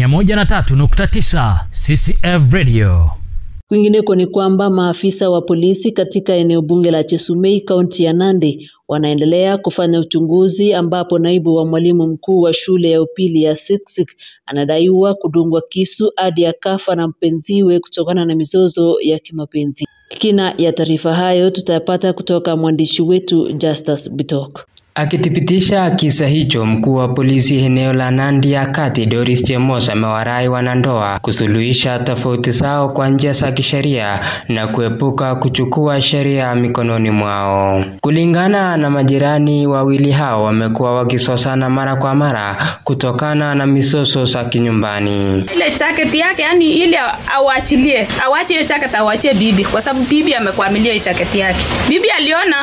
103.9 CCF Radio. Kwingineko ni kwamba maafisa wa polisi katika eneo bunge la Chesumei, kaunti ya Nandi, wanaendelea kufanya uchunguzi ambapo naibu wa mwalimu mkuu wa shule ya upili ya Siksik anadaiwa kudungwa kisu hadi akafa na mpenziwe kutokana na mizozo ya kimapenzi. Kina ya taarifa hayo tutapata kutoka mwandishi wetu Justus Bitok. Akithibitisha kisa hicho, mkuu wa polisi eneo la Nandi ya Kati Doris Chemos amewarai wanandoa kusuluhisha tofauti zao kwa njia za kisheria na kuepuka kuchukua sheria mikononi mwao. Kulingana na majirani, wawili hao wamekuwa wakisosana mara kwa mara kutokana na mizozo za kinyumbani. Ile jacket yake, yani ile awache hiyo jacket, awache bibi, kwa sababu bibi amekwamilia hiyo jacket yake. Bibi aliona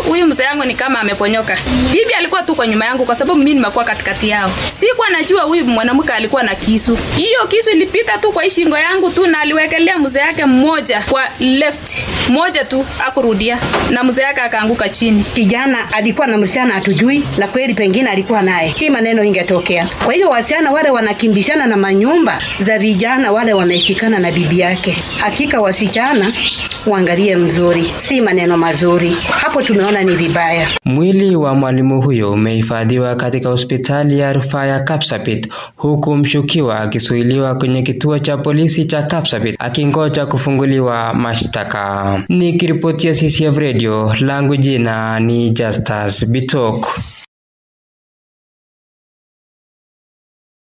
huyu mzee wangu ni kama ameponyoka. Bibi alikuwa tu kwa nyuma yangu kwa sababu mimi nimekuwa katikati yao. Sikuwa najua huyu mwanamke alikuwa na kisu. Hiyo kisu ilipita tu kwa shingo yangu tu na aliwekelea mzee yake mmoja kwa left. Mmoja tu akurudia na mzee yake akaanguka chini. Kijana alikuwa na msichana atujui, na kweli pengine alikuwa naye. Hii maneno ingetokea. Kwa hiyo wasichana wale wanakimbishana na manyumba za vijana wale wameshikana na bibi yake. Hakika wasichana waangalie mzuri, si maneno mazuri. Hapo tumeona ni vibaya. Mwili wa mwalimu huyo umehifadhiwa katika hospitali ya rufaa ya Kapsabet, huku mshukiwa akisuiliwa kwenye kituo cha polisi cha Kapsabet akingoja kufunguliwa mashtaka. Nikiripotia CCF Radio, langu jina ni Justus Bitok.